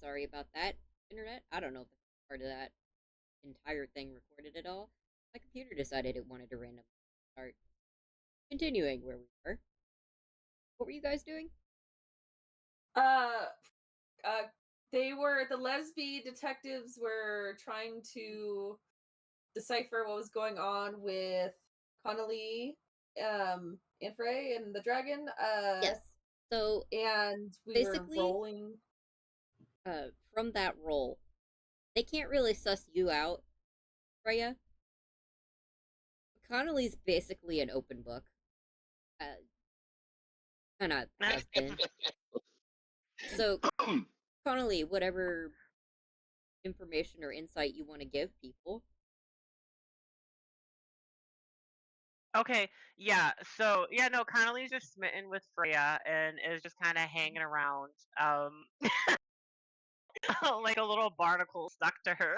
Sorry about that, internet. I don't know if part of that entire thing recorded at all. My computer decided it wanted to randomly start. Continuing where we were. What were you guys doing? Uh, the lesbian detectives were trying to decipher what was going on with Connolly, Infray, and the dragon. Yes. So and we basically, were rolling. From that roll, they can't really suss you out, Rhea. Connolly's basically an open book. Kind of has been. So, Connolly, whatever information or insight you want to give people. Okay, yeah. So yeah, no, Connolly's just smitten with Freya and is just kind of hanging around, like a little barnacle stuck to her.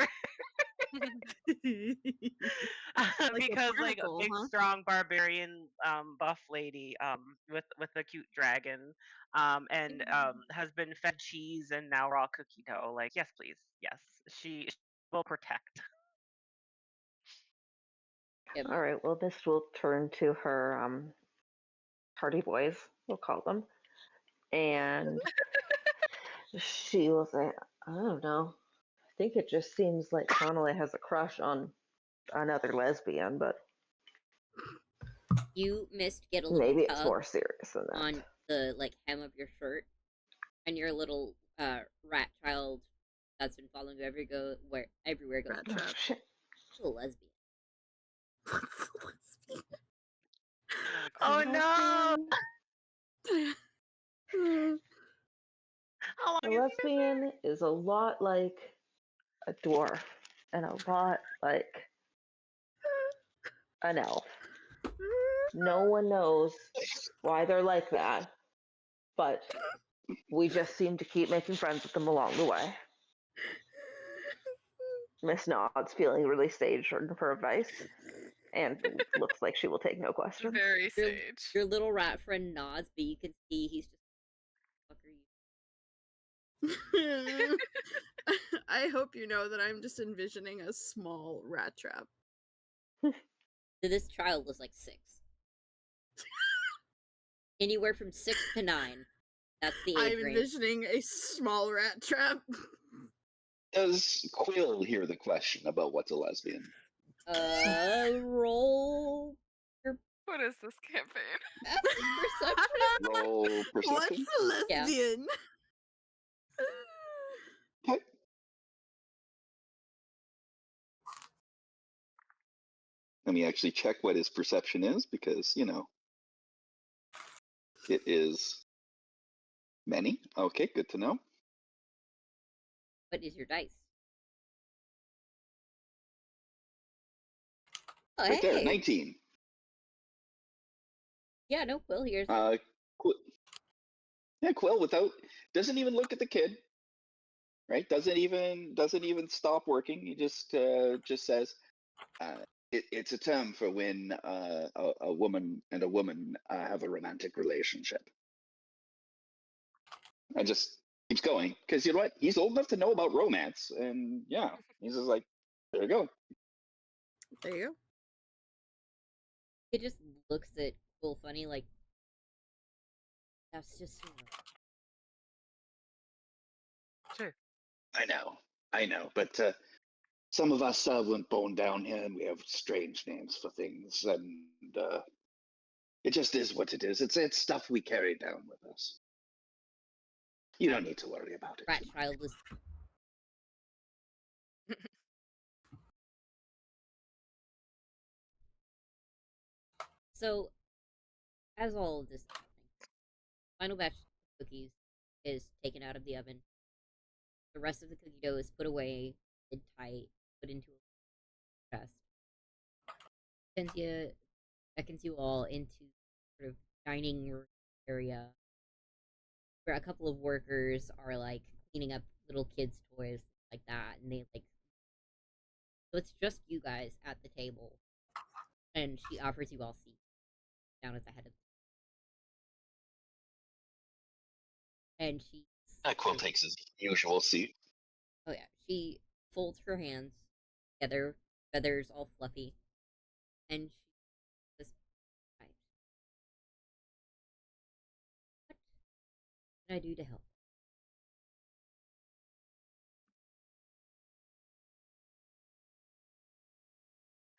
Because like a big strong barbarian buff lady with a cute dragon and has been fed cheese and now raw cookie dough. Like, yes, please, yes, she will protect. Yep. All right, well, this will turn to her party boys, we'll call them, and she will say, I don't know, I think it just seems like Connolly has a crush on another lesbian, but you missed get a little maybe tug it's more serious than that. on the like hem of your shirt, and your little rat child that's been following you everywhere goes. Rat trap. Shit. A lesbian. What's a lesbian? Oh no! How long A have you been lesbian is a lot like a dwarf and a lot like an elf. No one knows why they're like that, but we just seem to keep making friends with them along the way. Miss Nods feeling really sage for advice, and looks like she will take no questions. Very sage. Your little rat friend nods, but you can see he's just. What are you? I hope you know that I'm just envisioning a small rat trap. This child was like 6. Anywhere from 6 to 9. That's the age I'm range. envisioning a small rat trap. Does Quill hear the question about what's a lesbian? Roll. What is this campaign? Perception. Roll perception. What's a lesbian? Okay. Let me actually check what his perception is, because, you know, it is many. Okay, good to know. What is your dice? Oh, Right hey. there, 19. Yeah, no, Quill hears. Quill doesn't even look at the kid, right? Doesn't even stop working. He just says, it's a term for when a woman and a woman have a romantic relationship. And just keeps going, because you know what? He's old enough to know about romance, and yeah, he's just like, there you go. There you go. He just looks at Quill funny, like, that's just Sure. I know, but some of us weren't born down here, and we have strange names for things, and it just is what it is. It's stuff we carry down with us. You don't need to worry about it. rat child was. So, as all of this is happening, final batch of cookies is taken out of the oven. The rest of the cookie dough is put away, and tight, put into a chest. Cynthia beckons you all into sort of dining room area where a couple of workers are like cleaning up little kids' toys like that, and they like. So it's just you guys at the table, and she offers you all seats down at the head of the. And she's Quill takes his usual seat. Oh yeah, she folds her hands together, feathers all fluffy, and she says, "Right, what can I do to help?"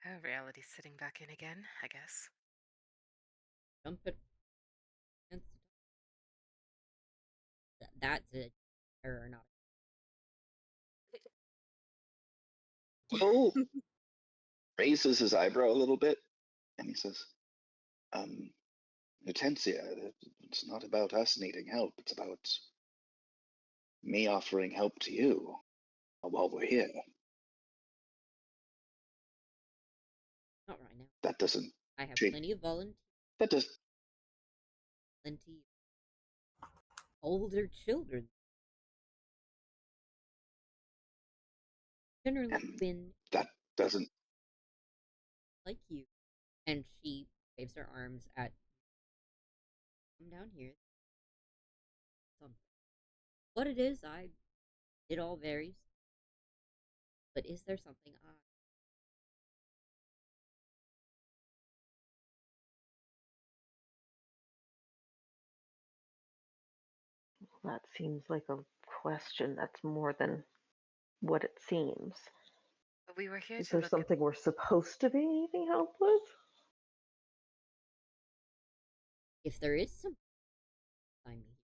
Oh, reality's sitting back in again, I guess. Jump it against the top. That's a error, not Quill raises his eyebrow a little bit, and he says, Hortensia, it's not about us needing help. It's about me offering help to you while we're here. not right now. That doesn't I have change. plenty of volunteers, That does. plenty of older children. Generally, And when that doesn't. like you, and she waves her arms at, "Come down here." Something. What it is, it all varies. But is there something I That seems like a question that's more than what it seems. We were here Is to there look something we're supposed to be needing help with? if there is something I need,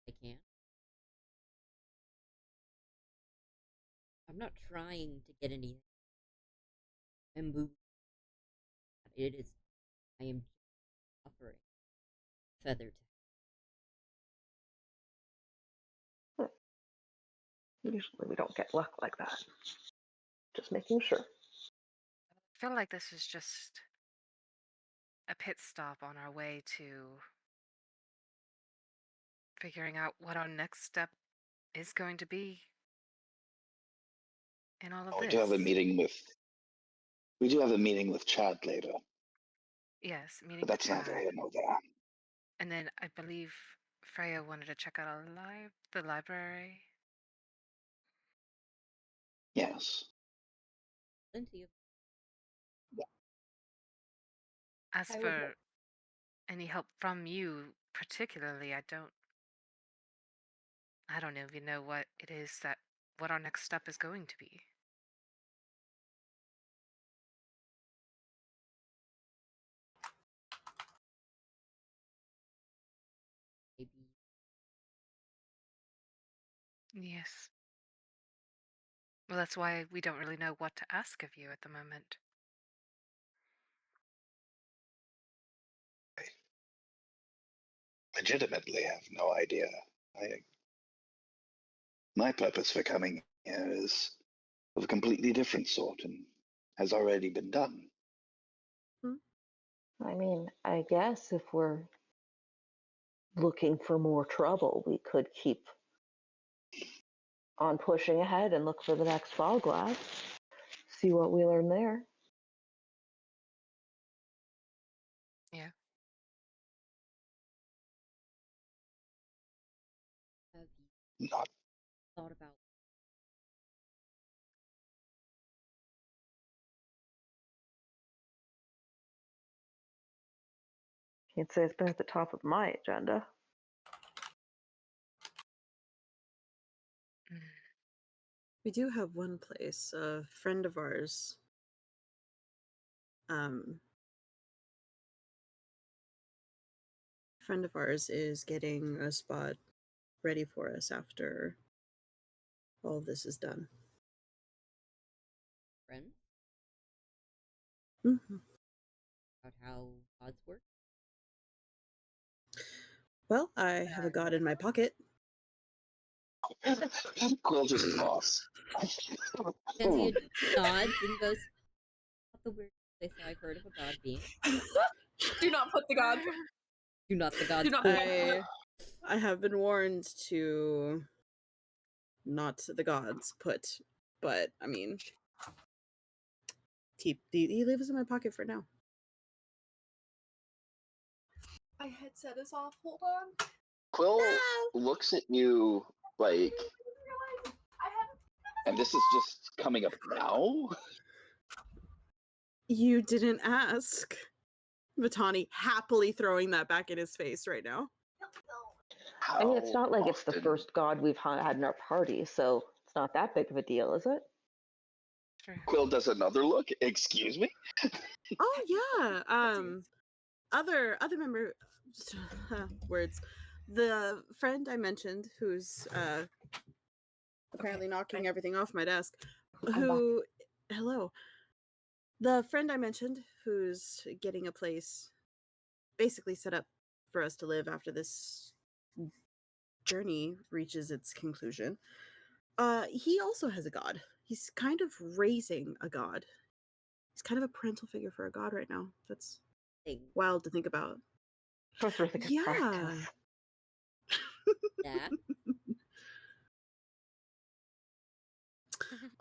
I can. I'm not trying to get anything. I'm moving. It is. I am offering feather to Usually we don't get luck like that. Just making sure. I feel like this is just a pit stop on our way to figuring out what our next step is going to be in all of We this. do have a meeting with. We do have a meeting with Chad later, Yes, meeting but that's with neither Chad. here nor there. And then I believe Freya wanted to check out the library. Yes. plenty of. As I would for any help from you particularly, I don't even know what it is what our next step is going to be. Maybe Yes. Well, that's why we don't really know what to ask of you at the moment. I legitimately have no idea. My purpose for coming here is of a completely different sort and has already been done. I mean, I guess if we're looking for more trouble, we could keep on pushing ahead and look for the next fog glass. See what we learn there. Yeah. have you Not thought about Can't say it's been at the top of my agenda. Mm. We do have one place, a friend of ours. Friend of ours is getting a spot ready for us after all this is done. friends Mm-hmm. about how gods work? Well, I have a god in my pocket. Quill just coughs. Kenzie nods and goes, "Not the weirdest place I've heard of a god being. do not put the gods. Do not the gods Do not put." I have been warned to not the gods put, but I mean, he lives in my pocket for now. My headset is off. Hold on. Quill looks at you like, and this is just coming up now? You didn't ask. Vitani happily throwing that back in his face right now. How I mean, it's not like it's the often? first god we've had in our party, so it's not that big of a deal, is it? True. Quill does another look. Excuse me? Oh yeah. Other member words. The friend I mentioned who's apparently knocking everything off my desk. Who hello. The friend I mentioned who's getting a place basically set up for us to live after this journey reaches its conclusion. He also has a god. He's kind of raising a god. He's kind of a parental figure for a god right now. That's wild to think about. That's really good practice. That.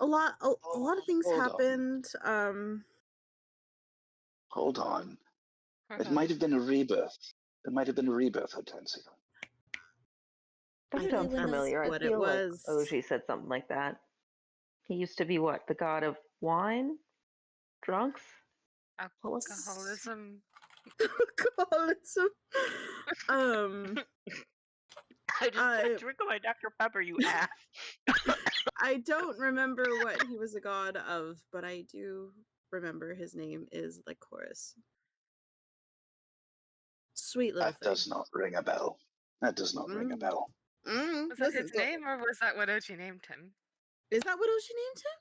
A lot of things Hold on. happened. Hold on. It Uh-huh. might have been a rebirth. It might have been a rebirth, Hortensia. That Really, sounds when those- familiar. I what it feel like was. Augie said something like that. He used to be what? The god of wine? Drunks? What was Alcoholism. Alcoholism. I just said drink my Dr. Pepper, you ass. I don't remember what he was a god of, but I do remember his name is Lycoris. Sweet little That thing. does not ring a bell. That does not ring a bell. Was that his name, or was that what Ochi named him? Is that what Oshi named him?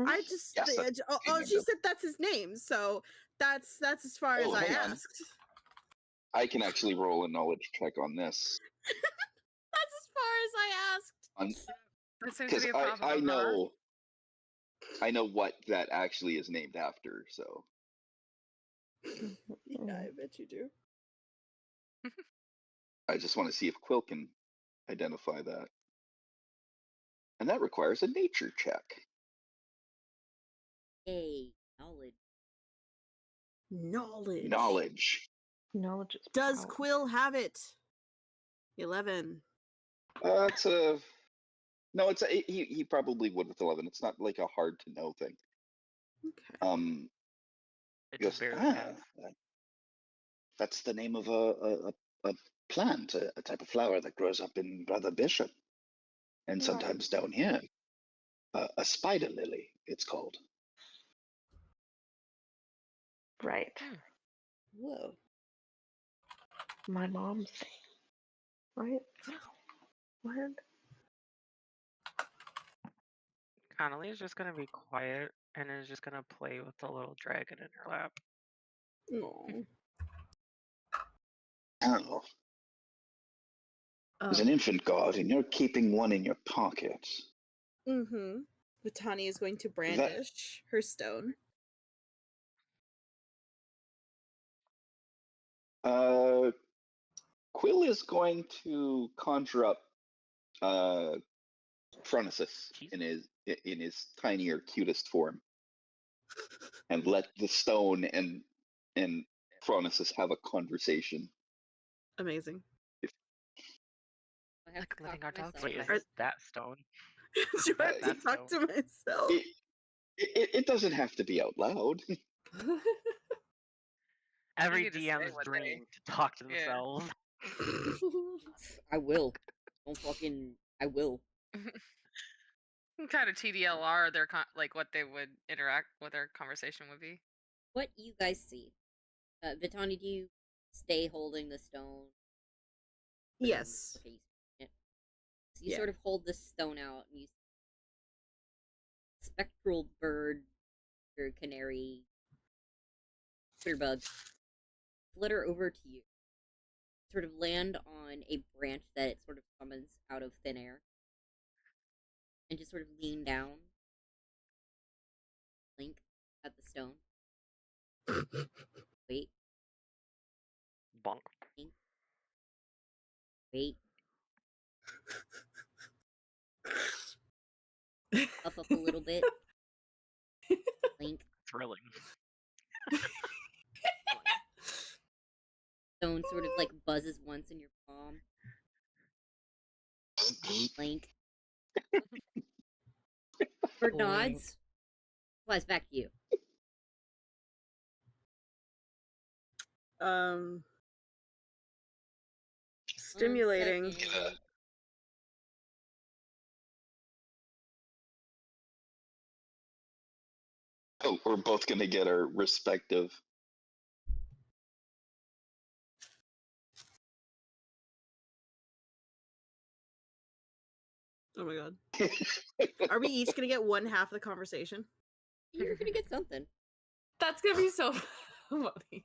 I just Yes, that's she said that's his name, so that's as far as I hang on. asked. I can actually roll a knowledge check on this. That's as far as I asked. That seems to Because be a problem. I know what that actually is named after, so. Yeah, I bet you do. I just want to see if Quill can identify that. And that requires a nature check. Hey, knowledge. Knowledge. Knowledge is Does power. Quill have it? 11. It's a no. It's a he probably would with 11. It's not like a hard to know thing. Okay. He goes, that's the name of a plant, a type of flower that grows up in Brother Bishop, and sometimes down here, a spider lily. It's called. Right. Whoa. My mom's right? What? Connolly is just gonna be quiet and is just gonna play with the little dragon in her lap. No. Oh. There's an infant god, and you're keeping one in your pocket. Mm-hmm. Vitani is going to brandish her stone. Quill is going to conjure up Phronesis in his tinier, cutest form, and let the stone and Phronesis have a conversation. Amazing. I have Like to letting talk our to dogs myself. play. Is that stone? Do I have to That talk to stone. myself? It doesn't have to be out loud. Every need to say DM's what dream to talk to Yeah. themselves. I will. Don't fucking. I will. What kind of TDLR their like what they would interact, what their conversation would be. What you guys see? Vitani, do you stay holding the stone? Yes. Okay, so you sort of hold the stone out, and you spectral bird or canary, bug flutter over to you. Sort of land on a branch that it sort of summons out of thin air, and just sort of lean down, blink at the stone. Wait. Bonk. Blink. Wait. Puff up a little bit. Blink. Thrilling. stone sort of like buzzes once in your palm. Blank. Bird nods. Flies back to you. Stimulating. Oh, we're both gonna get our respective. Oh my god. Are we each gonna get one half of the conversation? You're gonna get something. That's gonna be so funny.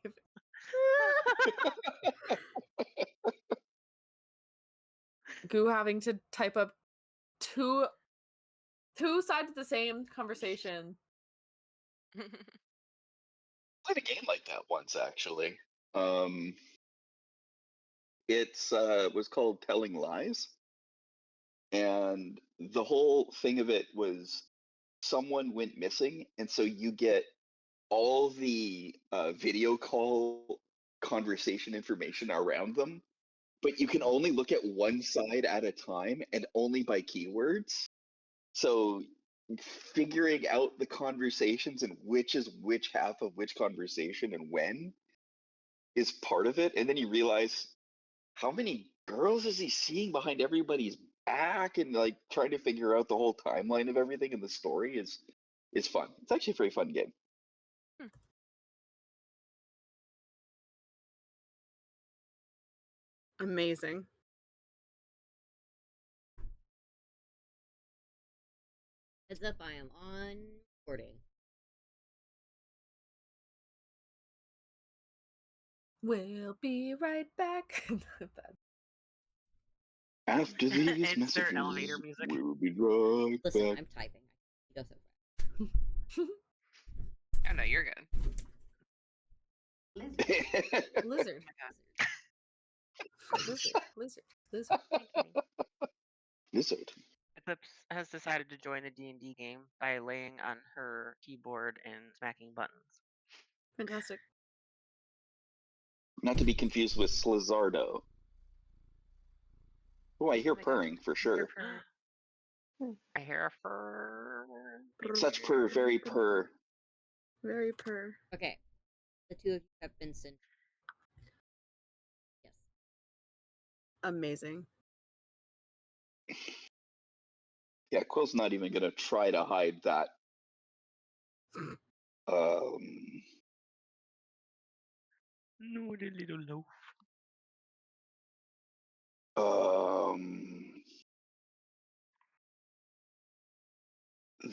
Goo having to type up two sides of the same conversation. Played a game like that once, actually. It's was called Telling Lies, and the whole thing of it was someone went missing, and so you get all the video call conversation information around them, but you can only look at one side at a time and only by keywords. So figuring out the conversations and which is which half of which conversation and when is part of it. And then you realize, how many girls is he seeing behind everybody's back, and like trying to figure out the whole timeline of everything in the story is fun. It's actually a very fun game. Amazing. Heads up, I am on recording. We'll be right back. After these Insert messages, elevator music. we'll be right Listen, back. I'm typing. Go so fast. Oh no, you're good. Lizard. Lizard. Lizard. Eclipse has decided to join a D&D game by laying on her keyboard and smacking buttons. Fantastic. Not to be confused with Slizardo. Oh, I hear my God. purring for sure. I hear a fur. Such purr, very purr. Very purr. Okay. The two of you have been sent. Yes. Amazing. Yeah, Quill's not even gonna try to hide that. No, the little loaf.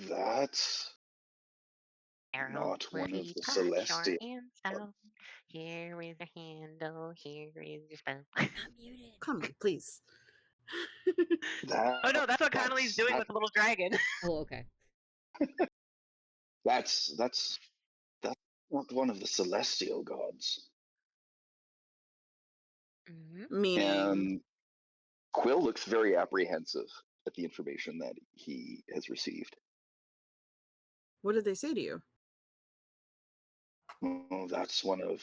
That's not one of the celestial. Here is a handle. Here is your spell. I'm not muted. Come on, please. Oh no, that's what Connolly's doing with the little dragon. Oh, okay. That's not one of the celestial gods. Meaning. And Quill looks very apprehensive at the information that he has received. What did they say to you? Oh, that's one of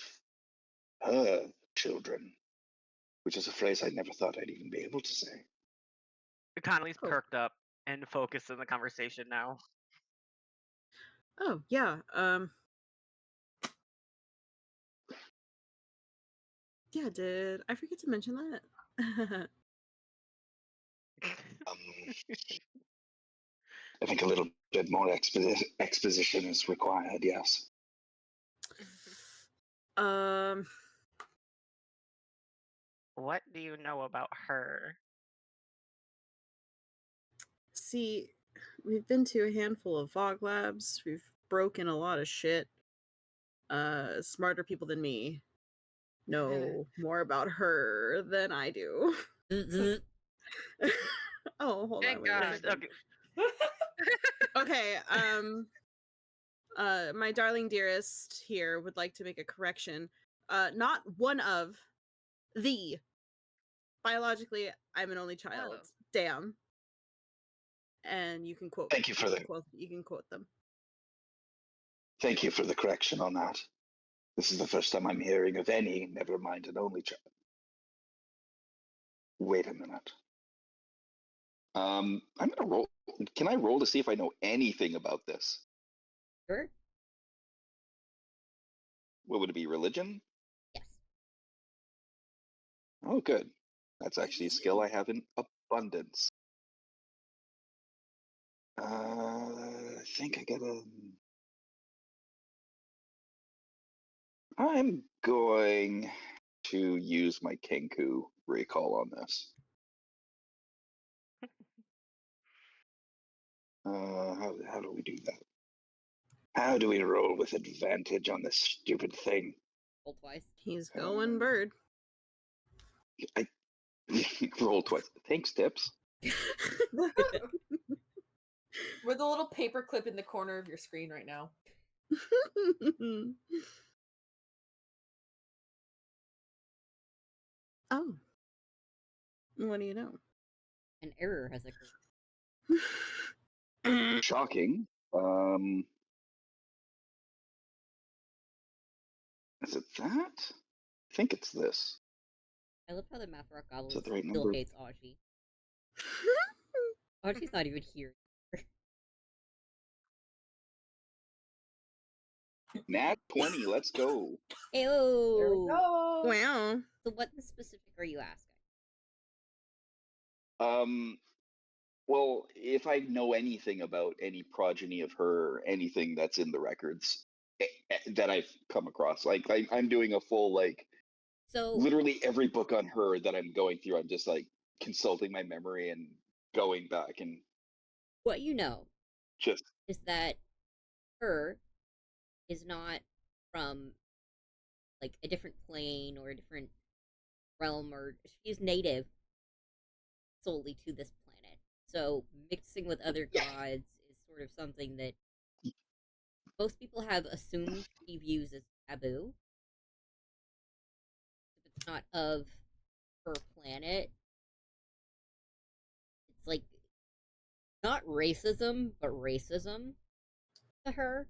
her children, which is a phrase I never thought I'd even be able to say. Connolly's perked up and focused in the conversation now. Oh, yeah. Yeah, did I forget to mention that? I think a little bit more exposition is required, yes. What do you know about her? See, we've been to a handful of Fog Labs. We've broken a lot of shit. Smarter people than me know more about her than I do. Oh, hold Thank on. God. Okay. My darling dearest here would like to make a correction. Not one of, the. Biologically, I'm an only child. Oh. Damn. And you can quote. Thank you for you can quote them. Thank you for the correction on that. This is the first time I'm hearing of any, never mind an only child. Wait a minute. I'm gonna roll. Can I roll to see if I know anything about this? Sure. What would it be? Religion? Yes. Oh, good. That's actually a skill I have in abundance. I think I got a. I'm going to use my Kenku recall on this. How do we do that? How do we roll with advantage on this stupid thing? Roll twice. He's going bird. I roll twice. Thanks, tips. We're the little paper clip in the corner of your screen right now. Oh. What do you know? An error has occurred. Shocking. Is it that? I think it's this. I love how the Math Rock Goblin Is that the right still number? hates Augie. Augie's not even here. Nat 20, let's go. Ew. There we go. Wow. So what in specific are you asking? Well, if I know anything about any progeny of her, anything that's in the records that I've come across, like I'm doing a full, like, So literally every book on her that I'm going through, I'm just like consulting my memory and going back and what you know just is that her is not from like a different plane or a different realm, or she's native solely to this planet. So mixing with other gods is sort of something that most people have assumed she views as taboo. If it's not of her planet, it's like not racism, but racism to her.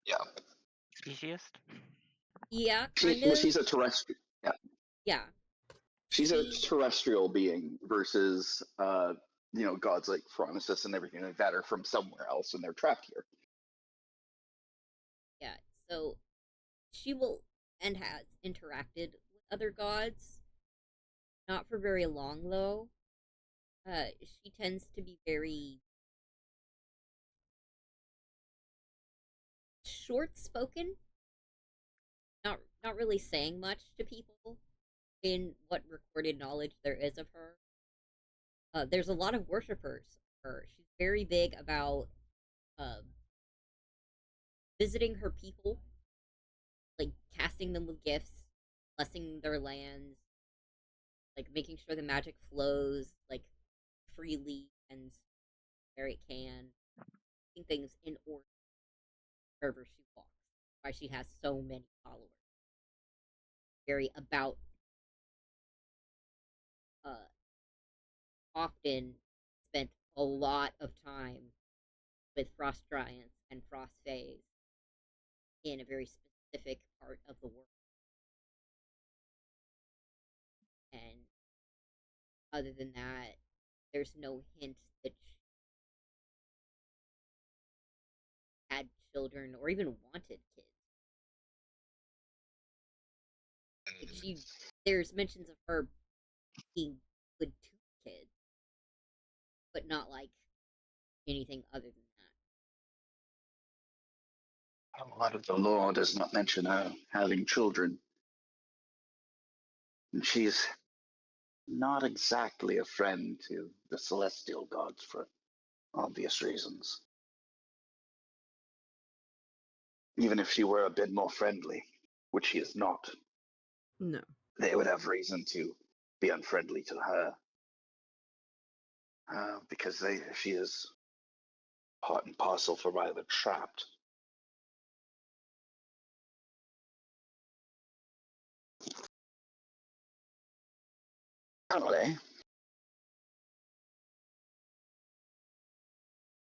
yeah. Speciesist? Yeah, kind of. She's a terrestrial. Yeah. Yeah. She's a terrestrial being versus gods like Phronesis and everything like that are from somewhere else and they're trapped here. Yeah, so she will and has interacted with other gods. Not for very long though. She tends to be very short spoken. Not really saying much to people in what recorded knowledge there is of her. There's a lot of worshippers of her. She's very big about visiting her people, like casting them with gifts, blessing their lands, like making sure the magic flows like freely and where it can, doing things in order wherever she walks. Why she has so many followers. Very about often spent a lot of time with frost giants and frost fays in a very specific part of the world. And other than that, there's no hint that she had children or even wanted kids. Like there's mentions of her being good to kids, but not like anything other than that. A lot of the law does not mention her having children. And she's not exactly a friend to the celestial gods for obvious reasons. Even if she were a bit more friendly, which she is not. No. They would have reason to be unfriendly to her. Because she is part and parcel for why they're trapped. Anyway,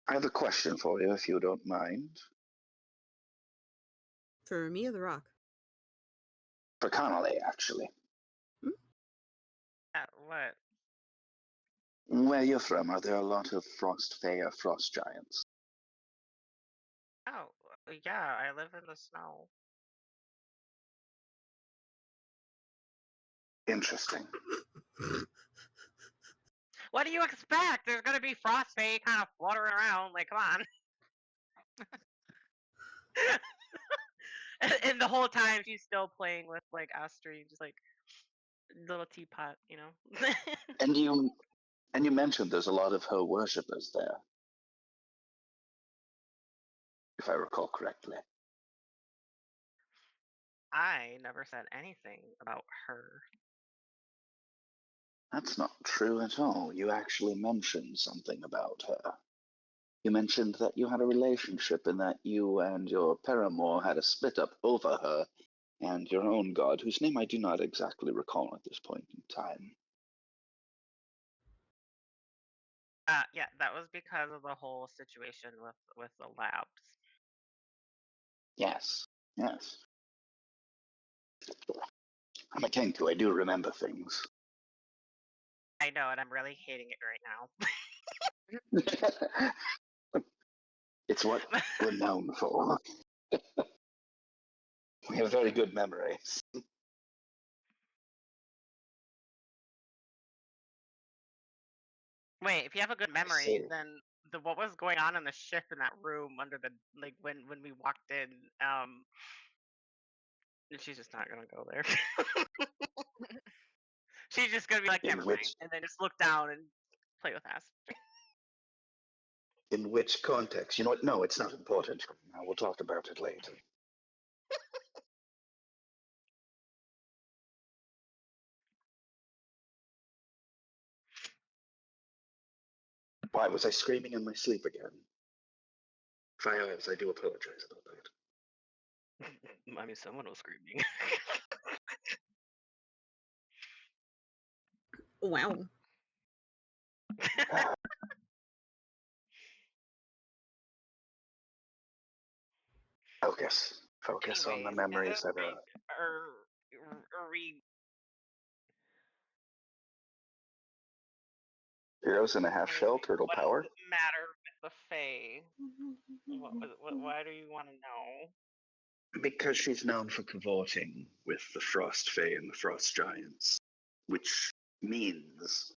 I have a question for you, if you don't mind. For me or the rock? For Connolly, actually. What? Where you're from, are there a lot of frost fae or frost giants? Oh, yeah, I live in the snow. Interesting. What do you expect? There's gonna be frost fae kind of fluttering around. Like, come on. and the whole time she's still playing with like Astrid, just like little teapot, you know. And you mentioned there's a lot of her worshippers there, if I recall correctly. I never said anything about her. That's not true at all. You actually mentioned something about her. You mentioned that you had a relationship and that you and your paramour had a split up over her and your own god, whose name I do not exactly recall at this point in time. Yeah, that was because of the whole situation with the labs. Yes, yes. I'm a Kenku, I do remember things. I know, and I'm really hating it right now. It's what we're known for. We have very good memories. Wait, if you have a good memory, then what was going on in the ship in that room under the like when we walked in? She's just not gonna go there. She's just gonna be like, never mind, and then just look down and play with us. In which context? You know what? No, it's not important. We'll talk about it later. Why was I screaming in my sleep again? If I was, I do apologize about that. I mean, someone was screaming. Wow. Focus on the memories that are we heroes in a half shell, turtle what power? Does it matter with the Fae? Why do you want to know? Because she's known for cavorting with the Frost Fae and the Frost Giants, which means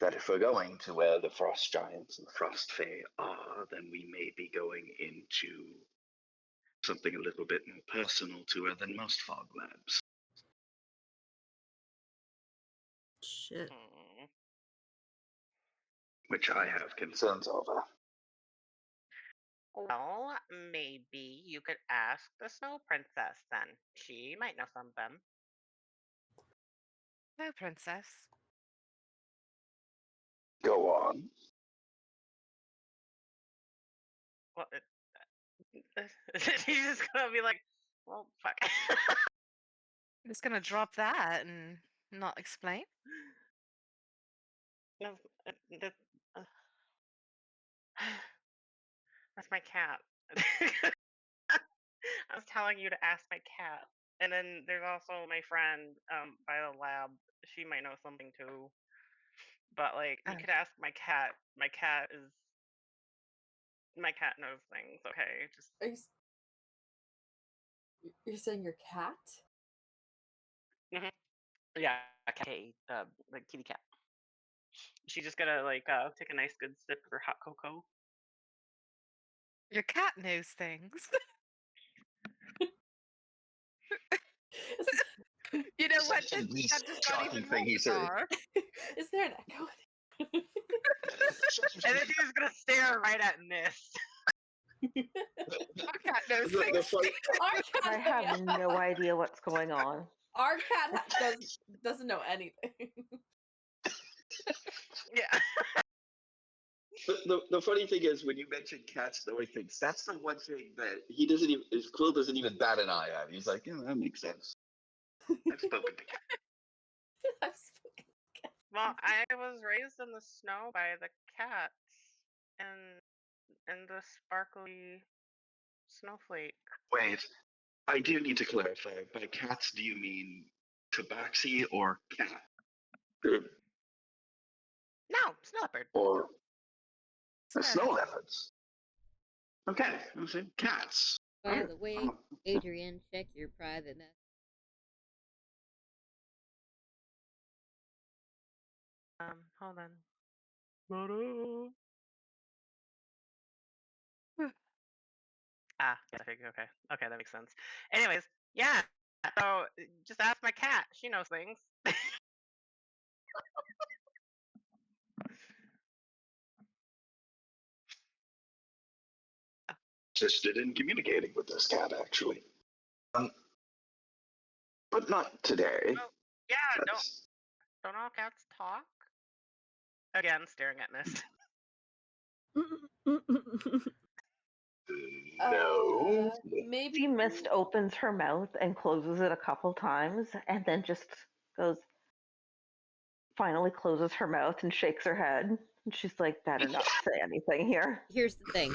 that if we're going to where the Frost Giants and the Frost Fae are, then we may be going into something a little bit more personal to her than most fog labs. Shit. Which I have concerns over. Well, maybe you could ask the Snow Princess then. She might know something. No, princess. Go on. Well, she's just gonna be like, well, fuck. I'm just gonna drop that and not explain. No, that's my cat. I was telling you to ask my cat. And then there's also my friend by the lab. She might know something too. But like, you could ask my cat. My cat knows things. Okay, just. You're saying your cat? Mm-hmm. Yeah, Kay, the kitty cat. She's just gonna like take a nice good sip of her hot cocoa. Your cat knows things. You know what? This just got even more bizarre. Is there an echo? And then she's just gonna stare right at Mist. Our cat knows things. I have no idea what's going on. Our cat doesn't know anything. Yeah. The funny thing is, when you mention cats knowing things, that's the one thing that he doesn't even, Quill doesn't even bat an eye at. He's like, yeah, that makes sense. I've spoken to cats. Well, I was raised in the snow by the cats and the sparkly snowflake. Wait, I do need to clarify. By cats, do you mean tabaxi or cat? No, snow leopard. Or snow Snow. leopards? Okay, I'm saying cats. By the way, Adrian, check your private message. Hold on. Yes, I figured. Okay, that makes sense. Anyways, yeah. So just ask my cat. She knows things. Interested in communicating with this cat, actually. But not today. Oh, yeah, don't all cats talk? Again, staring at Mist. No. Maybe Mist opens her mouth and closes it a couple times, and then just goes. Finally, closes her mouth and shakes her head. And she's like, "Better not say anything here." Here's the thing.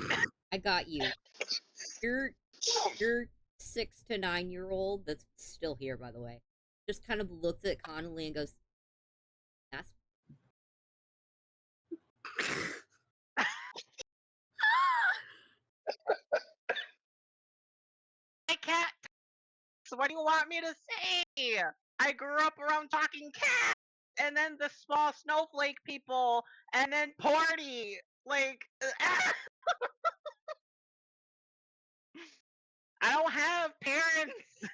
I got you. Your 6 to 9-year-old that's still here, by the way, just kind of looks at Connolly and goes, "That's." My cat. So what do you want me to say? I grew up around talking cats, and then the small snowflake people, and then Porty. Like, I don't have parents.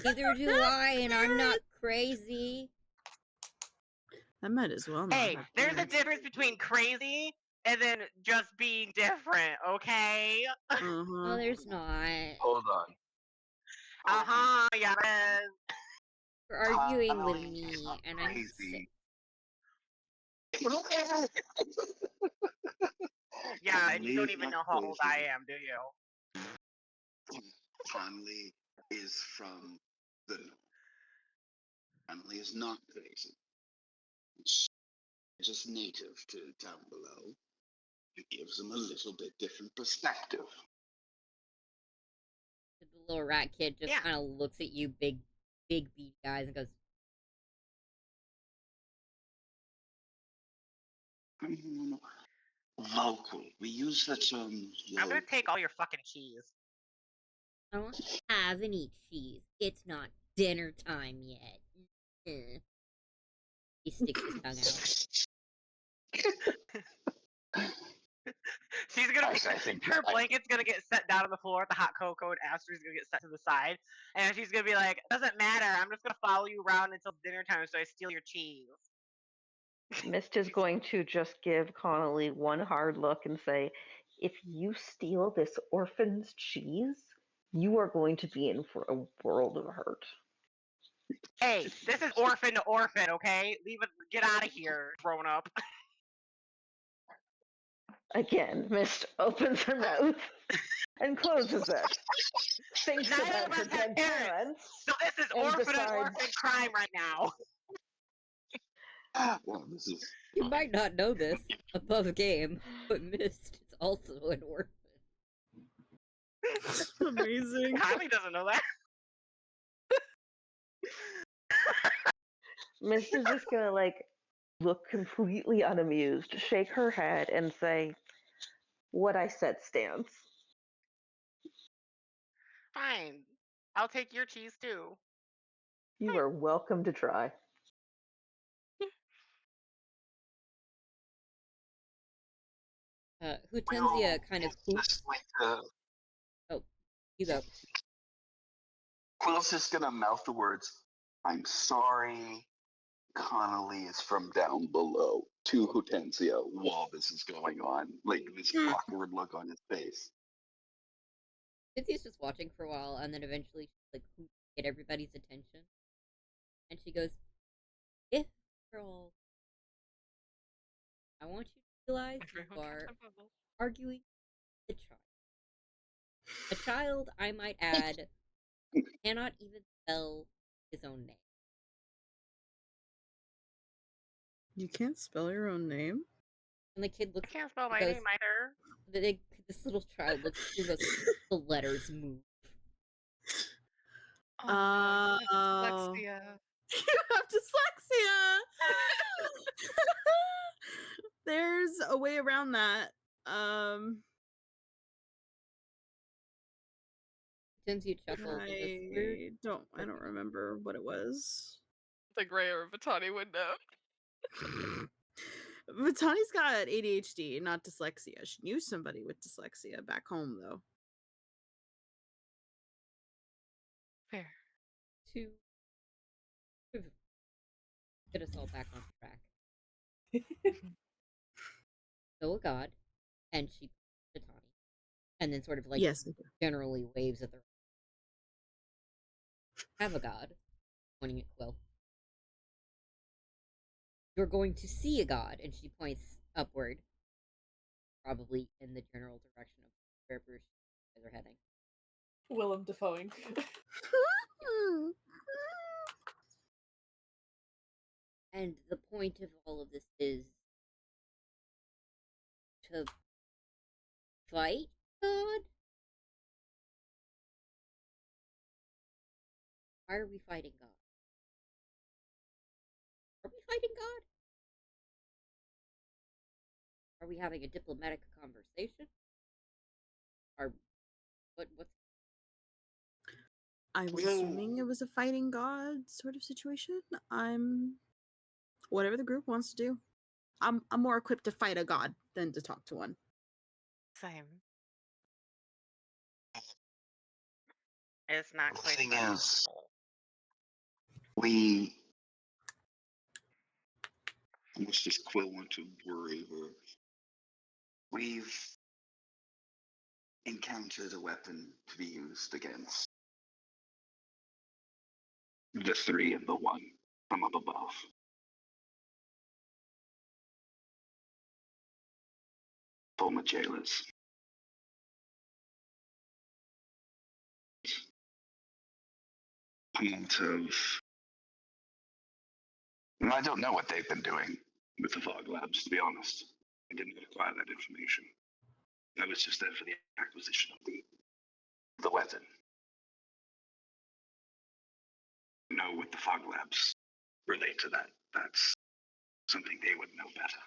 Neither do I, and I'm not crazy. I might as well not. Hey, have there's a parents. difference between crazy and then just being different, okay? No, there's not. Hold on. Yeah. You're arguing with me, and I'm Crazy. Yeah, and you don't even know how old I am, do you? Connolly is from the north. Connolly is not crazy. It's just native to down below. It gives them a little bit different perspective. The little rat kid just Yeah. kind of looks at you, big beady eyes, and goes, Local. We use the term I'm gonna take all your fucking cheese. "I don't have any cheese. It's not dinner time yet." He sticks his tongue out. She's gonna I think her blanket's gonna get set down on the floor with the hot cocoa, and Aster's gonna get set to the side, and she's gonna be like, "Doesn't matter. I'm just gonna follow you around until dinner time, so I steal your cheese." Mist is going to just give Connolly one hard look and say, "If you steal this orphan's cheese, you are going to be in for a world of hurt." Hey, this is orphan to orphan, okay? Get out of here, grown up. Again, Mist opens her mouth and closes it. Thinks Neither about of her us have dead parents, parents. so this is and orphan decides- and orphan crime right now. Well, this is You might not know this above game, but Mist is also an orphan. Amazing. Kylie doesn't know that. Mist is just gonna like look completely unamused, shake her head, and say, "What I said stands." Fine. I'll take your cheese too. You are welcome to try. Hortensia kind of hoops. Oh, you go. Quill's just gonna mouth the words, "I'm sorry, Connolly is from down below," to Hortensia while this is going on. Like this awkward look on his face. Hortensia's just watching for a while, and then eventually she get everybody's attention. And she goes, "If girl, I want you to realize you are arguing with a child. A child, I might add, cannot even spell his own name." You can't spell your own name? And the kid I looks. can't spell my goes, name either. This little child looks and goes, "The letters move." Oh, Oh. dyslexia. You have dyslexia. There's a way around that. Tenzu chuckles and goes, I don't remember what it was. I think Rhea or Vitani would know. Vitani's got ADHD, not dyslexia. She knew somebody with dyslexia back home, though. Fair. To get us all back on track. So a god, and she Vitani, and then sort of like Yes. generally waves at the have a god, pointing at Quill. You're going to see a god, and she points upward, probably in the general direction of wherever you guys are heading. Willem Dafoeing. And the point of all of this is to fight God? Why are we fighting God? Are we fighting God? Are we having a diplomatic conversation? What's I'm assuming it was a fighting god sort of situation. Whatever the group wants to do. I'm more equipped to fight a god than to talk to one. Same. It's not The quite thing that is, simple. we. How much does Quill want to worry her? We've encountered a weapon to be used against the three and the one from up above. Former jailers. Part of. And I don't know what they've been doing with the fog labs, to be honest. I didn't acquire that information. I was just there for the acquisition of the weapon. Know what the fog labs relate to that. That's something they would know better.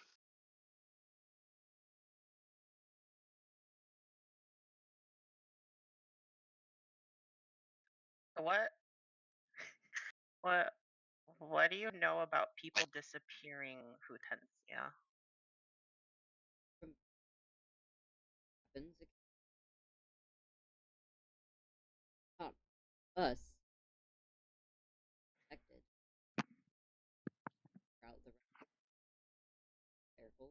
What do you know about people disappearing, Hutensia? happens? Not us. Affected. Throughout the careful.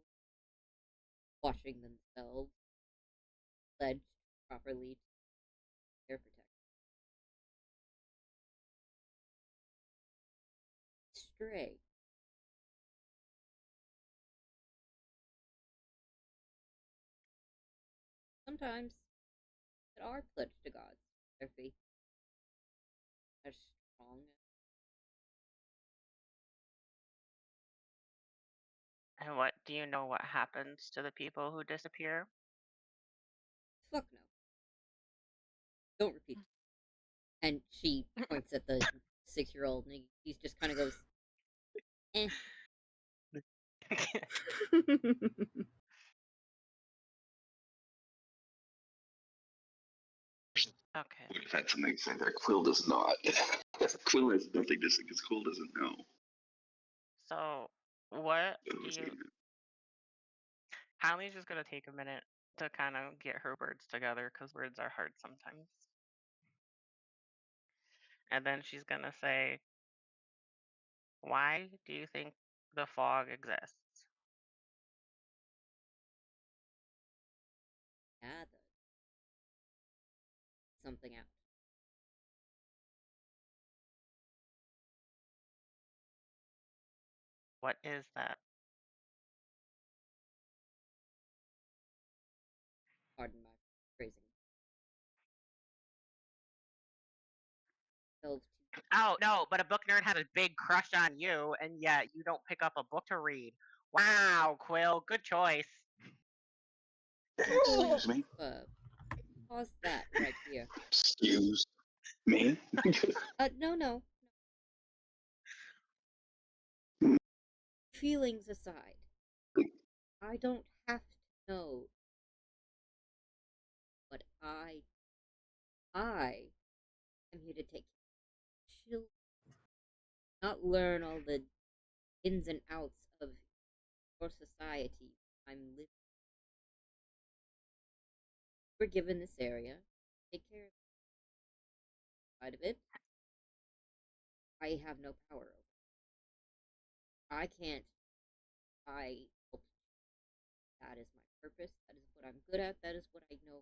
Washing themselves. Pledged properly to air protection. Stray. Sometimes that are pledged to gods. Their faith as strong. And what do you know what happens to the people who disappear? Fuck no. Don't repeat. And she points at the 6-year-old, and he just kind of goes, eh. Okay. We've had something to say there. Quill does not. Quill has nothing to say because Quill doesn't know. So, what do you... Hallie's just going to take a minute to kind of get her words together, because words are hard sometimes. And then she's going to say, why do you think the fog exists? Yeah, something out. What is that? Pardon my phrasing. Oh, no, but a book nerd has a big crush on you, and yet you don't pick up a book to read. Wow, Quill, good choice. Excuse me? Pause that right here. Excuse. Me? No. Feelings aside, I don't have to know what I am here to take care of children, not learn all the ins and outs of your society. I'm living. We're given this area. Take care of the side of it. I have no power over. I can't. I help. That is my purpose. That is what I'm good at. That is what I know.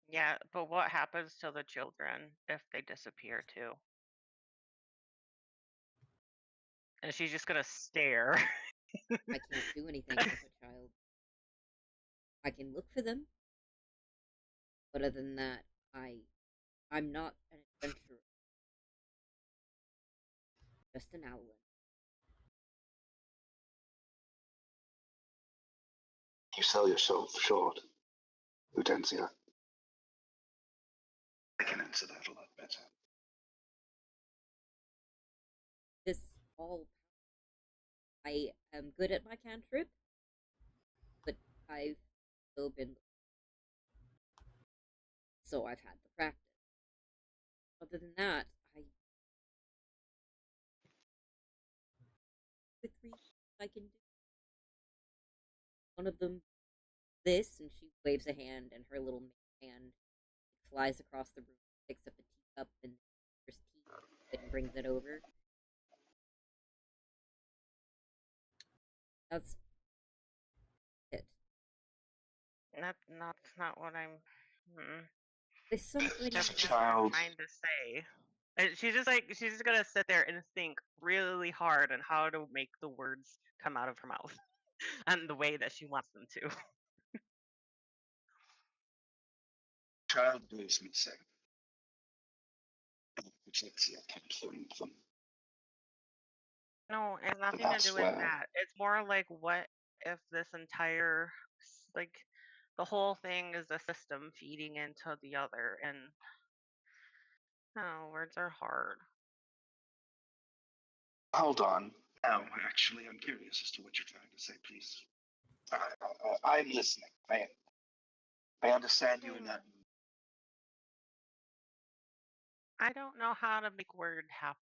Yeah, but what happens to the children if they disappear too? And she's just gonna stare. I can't do anything with a child. I can look for them, but other than that, I'm not an adventurer. Just an outlaw. You sell yourself short, Lutencia. I can answer that a lot better. This all. I am good at my cantrip, but I've still been. So I've had the practice. Other than that, the 3 I can do. One of them, this, and she waves a hand, and her little hand flies across the room, picks up a teacup, and there's tea, and brings it over. That's it. That's not what I'm. There's somebody. That's just Child. trying to say. And she's just gonna sit there and think really hard on how to make the words come out of her mouth, and the way that she wants them to. Child goes missing. Which let's see, I can't find them. No, it has nothing to That's do with where- that. It's more like, what if this entire, like, the whole thing is a system feeding into the other, and no, words are hard. Hold on. Now, actually, I'm curious as to what you're trying to say, please. I'm listening. I understand you in that. I don't know how to make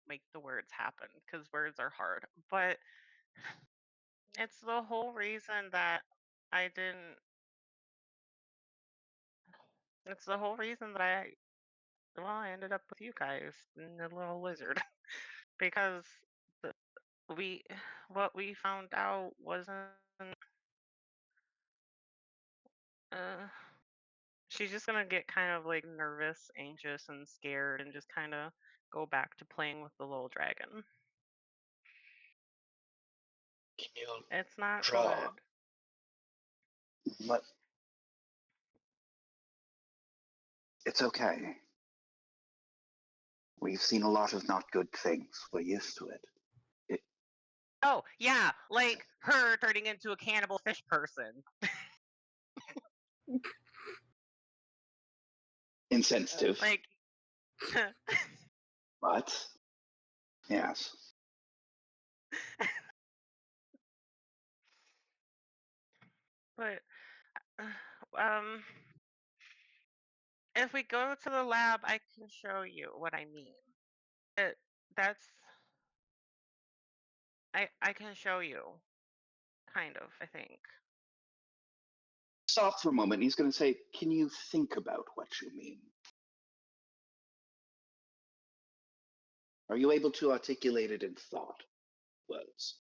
make the words happen, because words are hard. But it's the whole reason that I didn't. It's the whole reason that I ended up with you guys and the little lizard, because the, we what we found out wasn't. Uh, she's just gonna get kind of like nervous, anxious, and scared, and just kind of go back to playing with the little dragon. Can you It's not draw? good. But it's okay. We've seen a lot of not good things. We're used to it. Oh yeah, like her turning into a cannibal fish person. Insensitive. Like, But yes. but if we go to the lab, I can show you what I mean. That's I can show you, kind of. I think. Stop for a moment. He's going to say, "Can you think about what you mean? Are you able to articulate it in thought words?"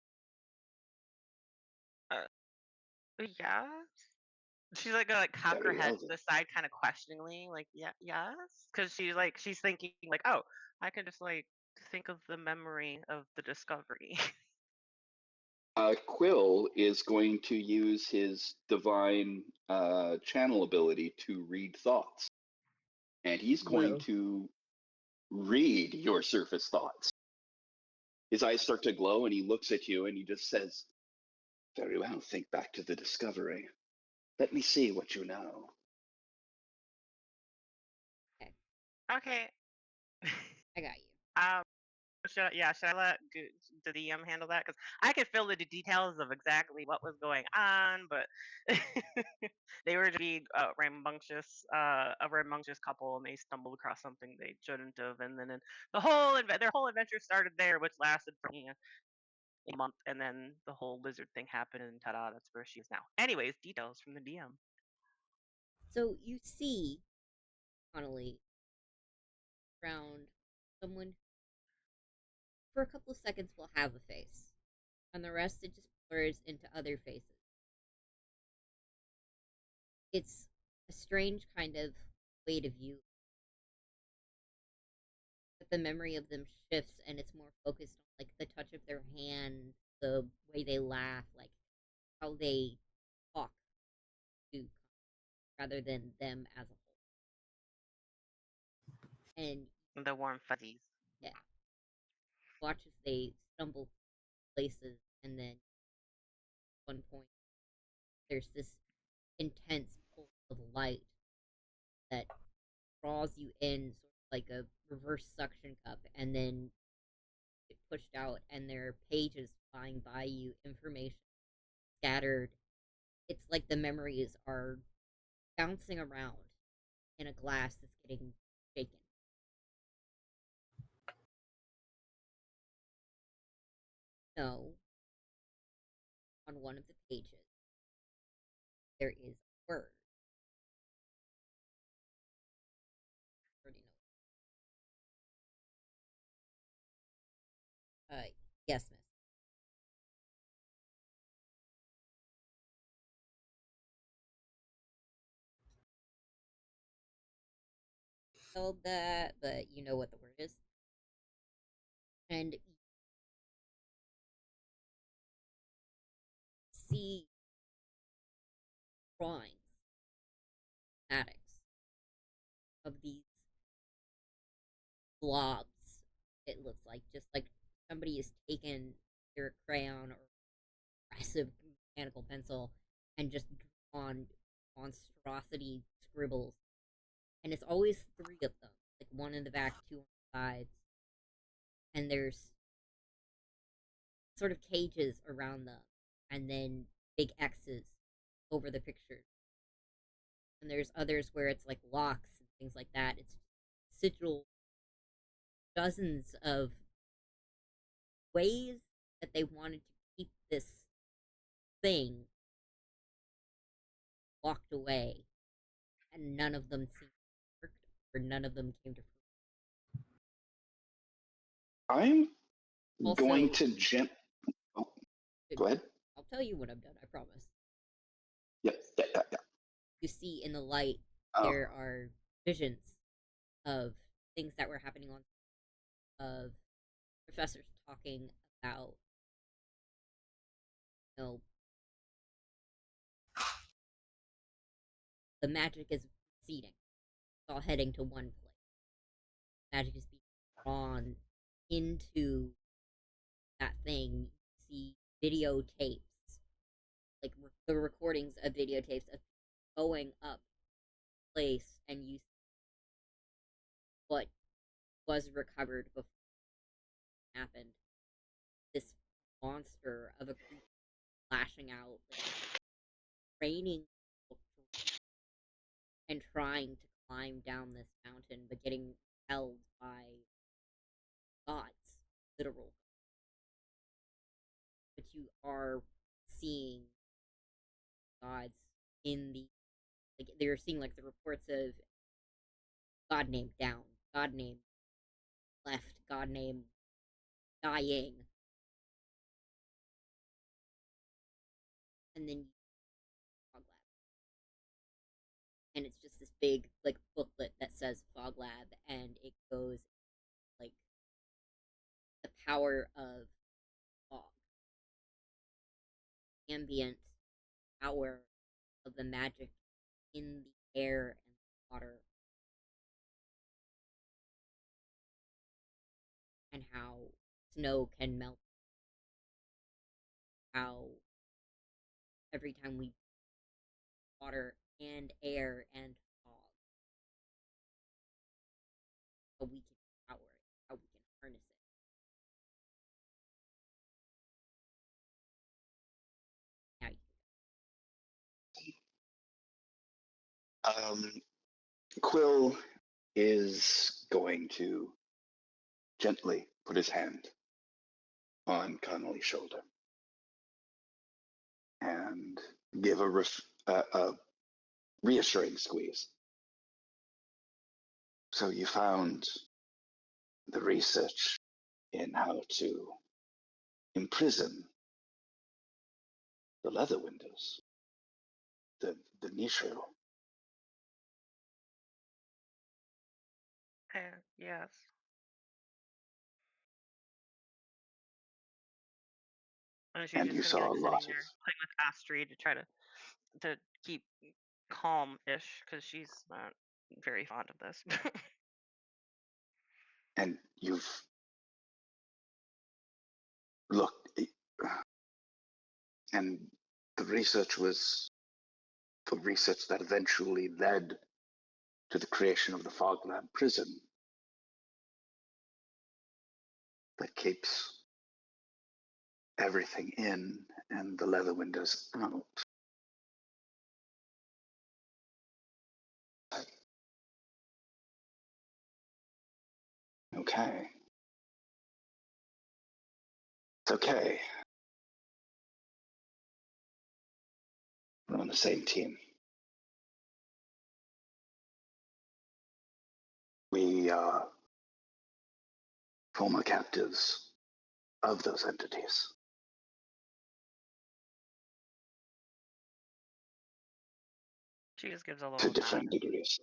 Yes. She's like gonna cock her Very head well to then. the side, kind of questioningly, like, yeah, yes, because she's thinking like, oh, I can just like think of the memory of the discovery. Quill is going to use his divine channel ability to read thoughts, and he's going to read your surface thoughts. His eyes start to glow, and he looks at you, and he just says, "Very well. Think back to the discovery. Let me see what you know." Okay. I got you. Should I let the DM handle that? Because I could fill in the details of exactly what was going on, but they were to be a rambunctious couple, and they stumbled across something they shouldn't have, and then their whole adventure started there, which lasted for a month, and then the whole lizard thing happened, and ta-da, that's where she is now. Anyways, details from the DM. So you see Connolly around someone for a couple of seconds will have a face, and the rest it just blurs into other faces. It's a strange kind of way to view, but the memory of them shifts, and it's more focused on like the touch of their hand, the way they laugh, like how they talk to, rather than them as a whole. And The warm fuzzies. yeah, watch as they stumble places, and then at one point there's this intense pull of light that draws you in, sort of like a reverse suction cup, and then get pushed out, and there are pages flying by you, information scattered. It's like the memories are bouncing around in a glass that's getting shaken. So, on one of the pages, there is a word. I already know. Yes, miss. Spelled that, but you know what the word is. And see drawings, schematics of these blobs. It looks like just like somebody has taken their crayon or aggressive mechanical pencil and just drawn monstrosity scribbles. And it's always three of them, like one in the back, two on the sides. And there's sort of cages around them, and then big X's over the pictures. And there's others where it's like locks and things like that. It's sigil, dozens of ways that they wanted to keep this thing locked away, and none of them seemed to work, or none of them came to fruition. I'm Also, going to Oh, go ahead. I'll tell you when I'm done, I promise. Yep. Yeah. You see in the light, Oh. there are visions of things that were happening of professors talking about, you know, the magic is receding. It's all heading to one place. Magic is being drawn into that thing. You see videotapes, like the recordings of videotapes of going up place, and you see what was recovered before it happened. This monster of a creature flashing out, like, raining and trying to climb down this mountain, but getting held by gods, literal. But you are seeing gods in the, like, they're seeing like the reports of god named down, god named left, god named dying, and then Fog Lab, and it's just this big like booklet that says Fog Lab, and it goes like the power of fog, ambient power of the magic in the air and the water, and how snow can melt, how every time we water and air and fog, Quill is going to gently put his hand on Connolly's shoulder and give a reassuring squeeze. So you found the research in how to imprison the leather windows, the Nishiro. Yes. And you she's just gonna saw be a like lot sitting of there playing with Astrid to try to keep calm-ish because she's not very fond of this. and you've looked, and the research was the research that eventually led to the creation of the Fogland prison that keeps everything in and the leather windows out. Okay. It's okay. We're on the same team. We are former captives of those entities. She just gives a To little different nod. degrees.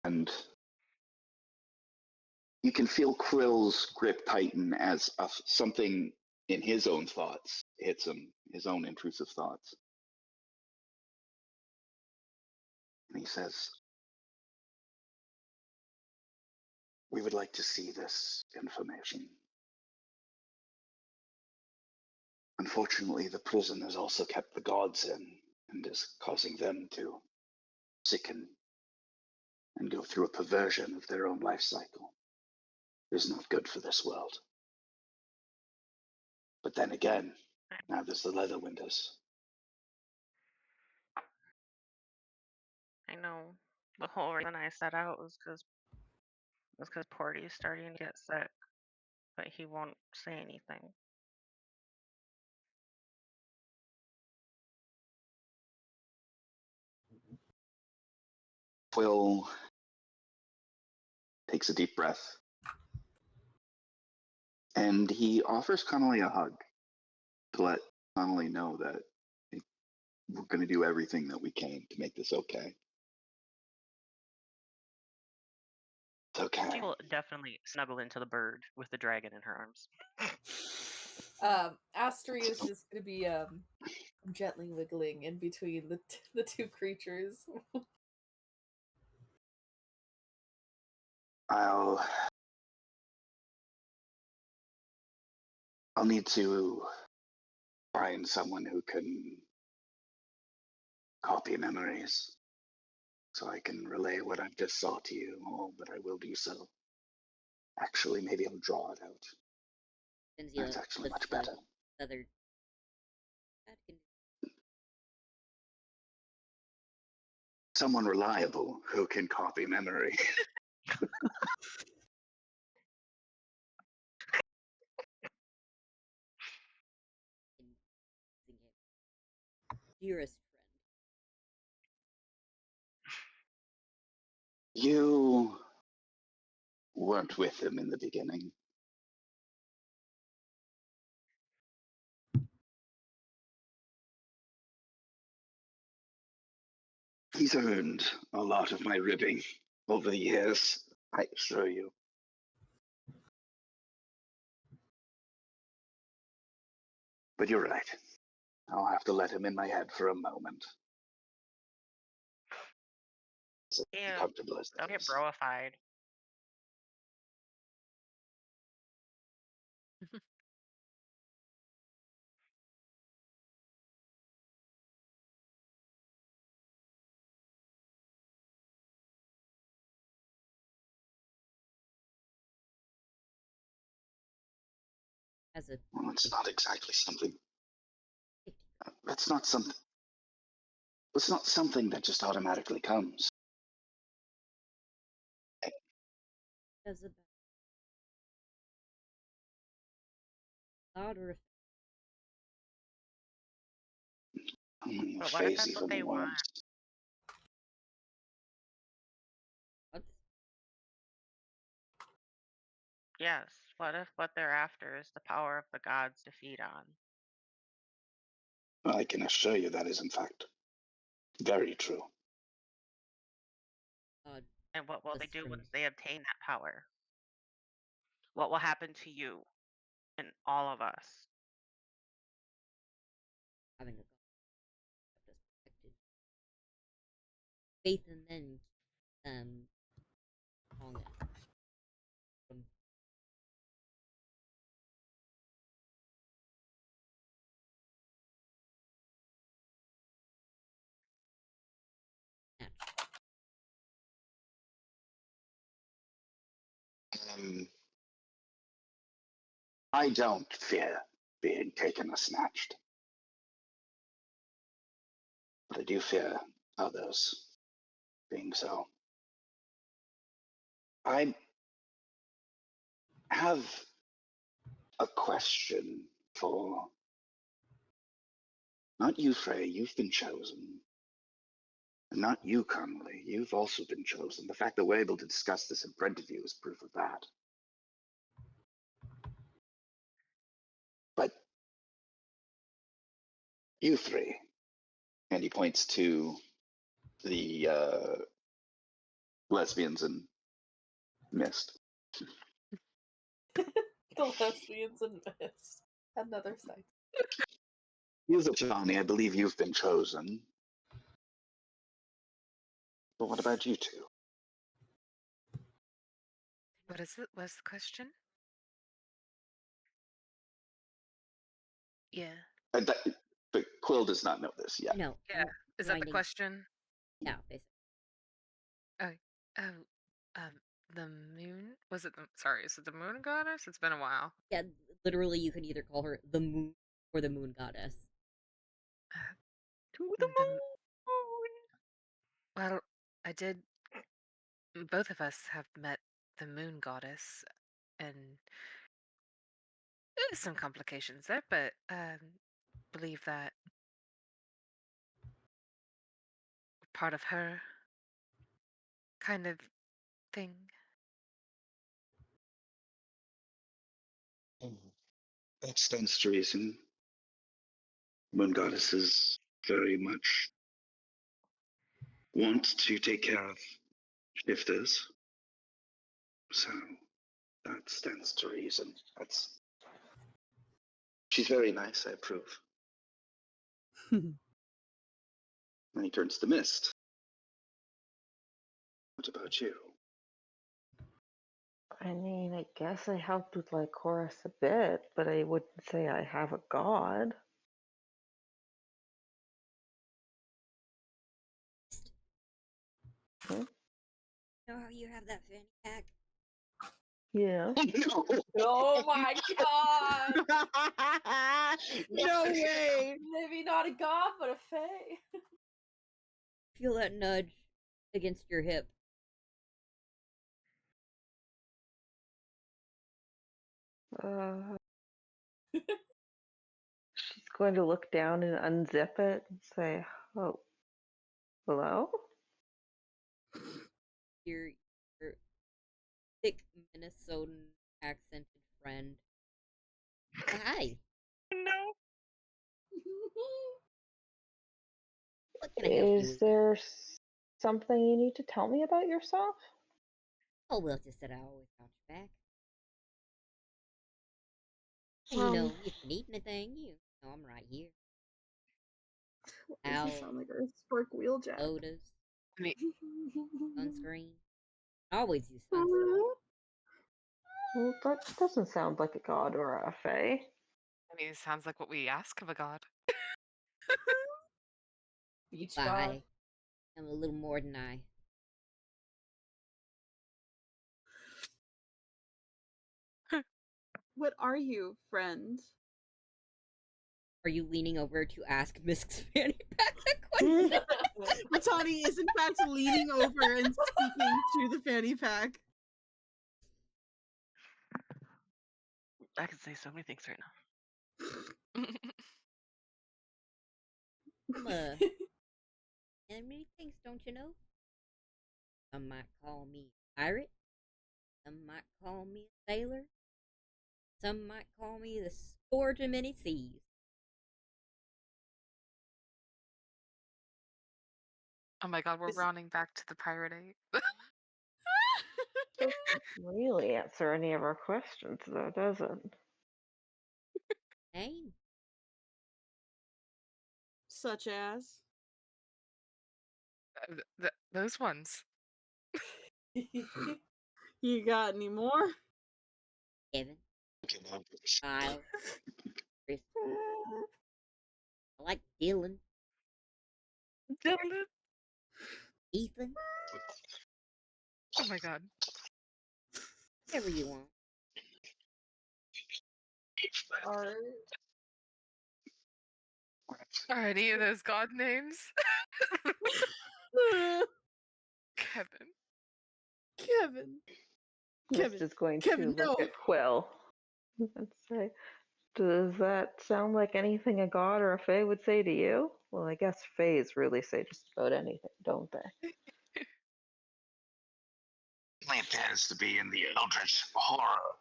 And you can feel Krill's grip tighten as something in his own thoughts hits him, his own intrusive thoughts. And he says, we would like to see this information. Unfortunately, the prison has also kept the gods in and is causing them to sicken and go through a perversion of their own life cycle. It is not good for this world. But then again, now there's the leather windows. I know. The whole reason I set out was because Porty's starting to get sick, but he won't say anything. Quill takes a deep breath and he offers Connolly a hug to let Connolly know that we're going to do everything that we can to make this okay. It's okay. She will definitely snuggle into the bird with the dragon in her arms. Astrid is just going to be gently wiggling in between the two creatures. I'll need to find someone who can copy memories so I can relay what I've just saw to you, but I will do so. Actually, maybe I'll draw it out. That's actually much better. Other Someone reliable who can copy memory. dearest friend. You weren't with him in the beginning. He's earned a lot of my ribbing over the years, I assure you. But you're right. I'll have to let him in my head for a moment. As uncomfortable as Don't that get is. broified. As a Well, it's not exactly something It's not something. It's not something that just automatically comes. Does it God or But what if that's what they want? what? Yes. What if what they're after is the power of the gods to feed on? I can assure you that is, in fact, very true. God And what will they bless do from once they obtain that power? What will happen to you and all of us? having a God kept us protected. Faith in them strong enough. From that. I don't fear being taken or snatched, but I do fear others being so. I have a question for not you, Frey. You've been chosen. And not you, Connolly. You've also been chosen. The fact that we're able to discuss this in front of you is proof of that. But you three, and he points to the lesbians in Mist. The lesbians and Mist. Another site. You, Vitani, I believe you've been chosen. But what about you two? What is it? What's the question? Yeah. But Quill does not know this yet. No. Yeah. Is that the question? Yeah, basically. The moon? Was it the, sorry, is it the moon goddess? It's been a while. Yeah, literally you can either call her the moon or the moon goddess. To the moon! Well, I did. Both of us have met the moon goddess, and there's some complications there, but believe that part of her kind of thing. That stands to reason. Moon goddesses very much want to take care of shifters. So that stands to reason. She's very nice, I approve. And he turns to Mist. What about you? I mean, I guess I helped with like chorus a bit, but I wouldn't say I have a god. Hmm? You know how you have that fanny pack? Yeah. No. Oh my god! No way. Maybe not a god, but a fae. Feel that nudge against your hip. She's going to look down and unzip it and say, "Oh, hello." Your thick Minnesotan accented friend. Hi. No. What can I help you Is with? there something you need to tell me about yourself? Oh, well, just that I always got your back. And you know, if you need anything, you know I'm right here. Does he sound like a spark wheeljack? Sodas, I mean, sunscreen. I always use sunscreen. Well, that doesn't sound like a god or a fae. it sounds like what we ask of a god. Beach god. Bye. I'm a little more than I. What are you, friend? Are you leaning over to ask Miss Fanny Pack a question? Vitani is in fact leaning over and speaking to the fanny pack. I can say so many things right now. And many things, don't you know? Some might call me a pirate. Some might call me a sailor. Some might call me the scourge of many seas. Oh my god, we're rounding back to the pirate 8. Doesn't really answer any of our questions, though, does it? Name. Such as? Those ones. You got any more? Kevin. Kyle. Chris. I like Dylan. Dylan. Ethan. Oh my god. Whatever you want. Are any of those god names? Kevin. Mist is going to look at Quill and say, does that sound like anything a god or a fae would say to you? Well, I guess faes really say just about anything, don't they? It tends to be in the eldritch horror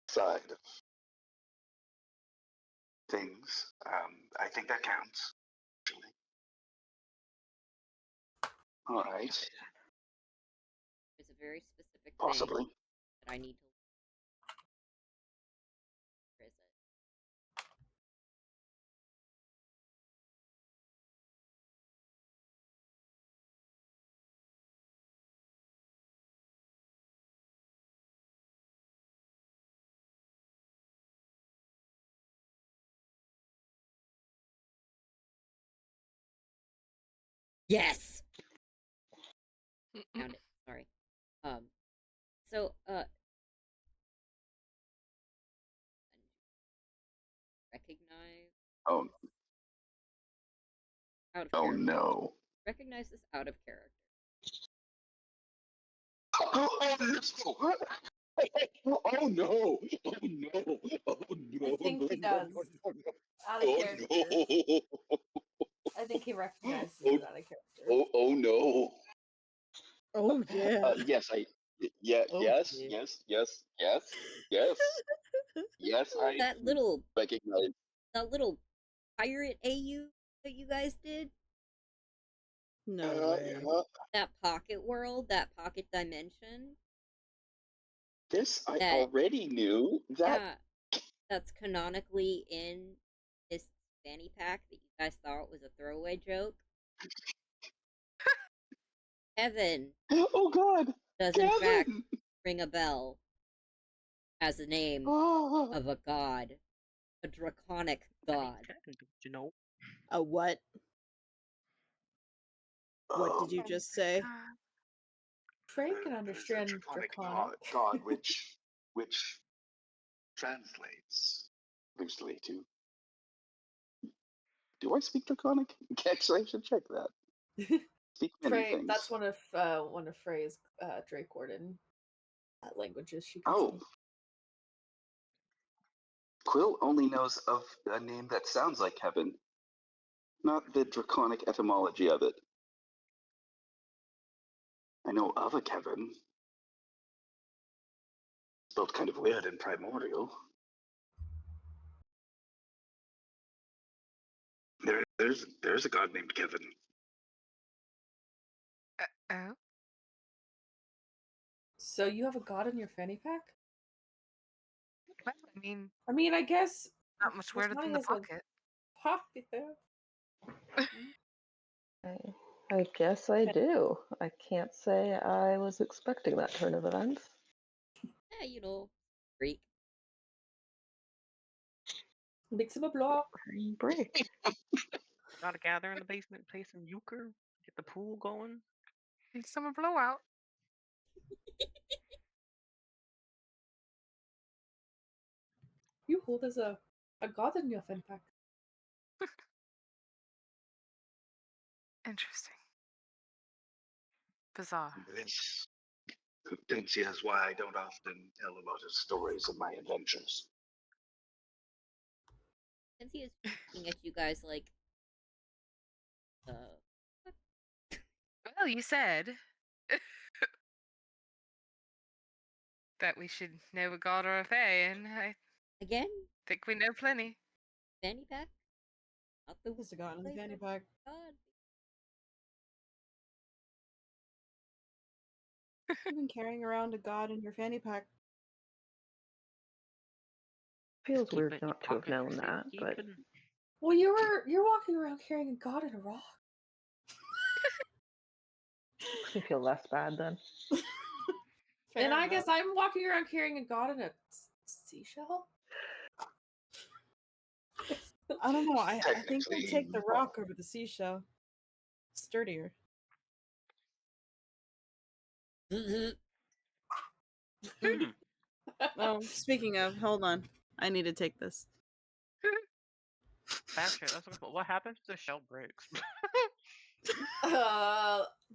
side of things. I think that counts. Actually. All right. There's a very specific Possibly. thing that I need to. Where is it? Yes. Found it. Sorry. So recognize. Oh. Out of Oh character. no. Recognize this out of character. Oh no! Oh no! Oh no! Oh no! I think he does. Out of character. No. I think he recognizes it out of character. Oh no! Oh yeah. Yes, yes, I That little recognize. That little pirate AU that you guys did. No way. Yeah. That pocket world, that pocket dimension. This I already knew. Yeah, that's canonically in this fanny pack that you guys thought was a throwaway joke. Kevin. Oh God. Does Kevin! in fact ring a bell as the name of a god, a draconic god. You know. A what? What did you just say? Frank can understand draconic draconic. god, which translates loosely to. Do I speak draconic? Actually, I should check that. Speak many things. That's one of Frey's Drake Warden languages she can speak. Quill only knows of a name that sounds like Kevin, not the draconic etymology of it. I know of a Kevin. Spelled kind of weird in Primordial. There's a god named Kevin. Oh. So you have a god in your fanny pack? Well, I mean, I guess not much weirder than the pocket. Pocket. I guess I do. I can't say I was expecting that turn of events. Yeah, you know, freak. Mix him a block. Break. Gotta gather in the basement, play some euchre, get the pool going. Need some blowout. You hold as a A god in your fanny pack. Interesting. Bizarre. This potentially is why I don't often tell a lot of stories of my adventures. Since he is looking at you guys like, Well, you said that we should know a god or a fae, and I again, think we know plenty. fanny pack? Not the Who's the god in the place fanny for pack? God. You've been carrying around a god in your fanny pack. Feels Keep weird it in not your to have pocket known for that, but safekeeping. Well, you're walking around carrying a god in a rock. makes me feel less bad then. And I guess I'm walking around carrying a god in a seashell. I don't know. I think we'll Technically, take the rock over the seashell. Sturdier. Hmm. Oh, speaking of, hold on. I need to take this. Actually, what happens if the shell breaks?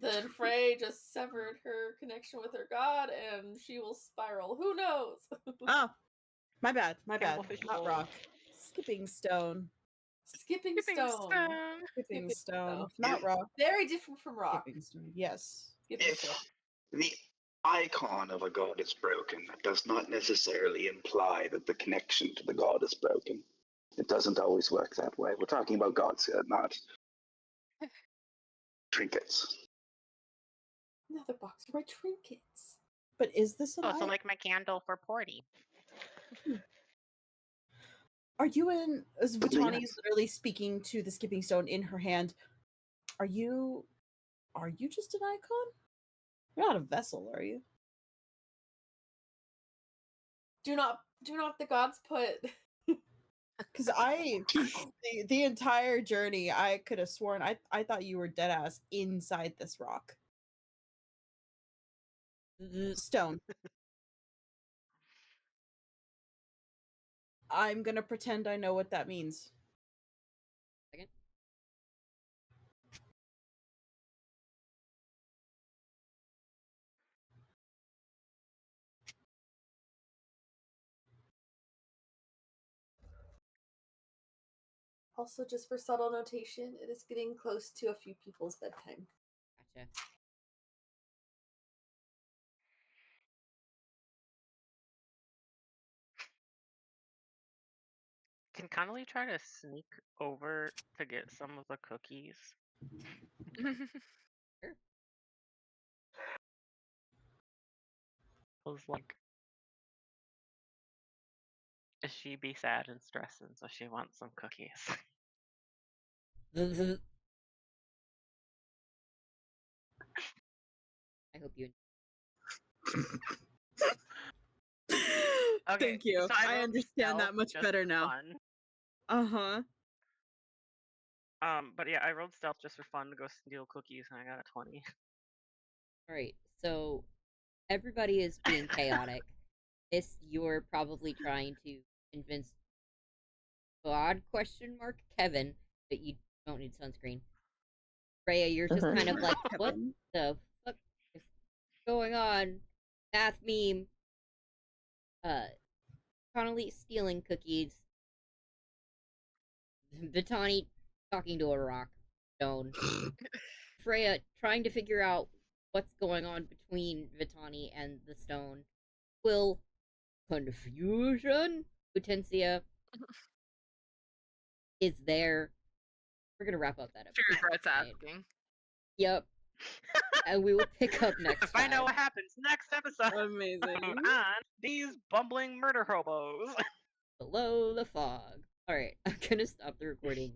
Then Frey just severed her connection with her god, and she will spiral. Who knows? Oh, my bad. My bad. Cannibal fish Not bowl. rock. Skipping stone. Skipping stone. Skipping stone. stone. Not rock. Very different from rock. Skipping stone. Yes. Skipping if stone. the icon of a god is broken, that does not necessarily imply that the connection to the god is broken. It doesn't always work that way. We're talking about gods here, not trinkets. Another box of my trinkets. But is this an So like my candle for Porty. Are you in? As Vitani Yes. is literally speaking to the skipping stone in her hand. Are you just an icon? You're not a vessel, are you? Do not the gods put. Because the entire journey, I could have sworn I thought you were dead ass inside this rock stone. I'm gonna pretend I know what that means. Second. Also, just for subtle notation, it is getting close to a few people's bedtime. Gotcha. Can Connolly try to sneak over to get some of the cookies? Sure. Was like, is she be sad and stressing, so she wants some cookies? I hope you. Okay, Thank you. so I rolled understand that stealth much just better for now. fun. Uh-huh. But yeah, I rolled stealth just for fun to go steal cookies, and I got a 20. All right, so everybody is being chaotic. You're probably trying to convince God ? Kevin that you don't need sunscreen. Rhea, you're just kind of like, what the fuck is going on? Math meme. Connolly stealing cookies. Vitani talking to a rock stone. Freya trying to figure out what's going on between Vitani and the stone. Quill, confusion. Utensia is there. We're gonna wrap up that episode. She regrets asking. Yep. And we will pick up next Find time. out what happens next episode. Amazing. On these bumbling murder hobos. Below the fog. Alright, I'm gonna stop the recording.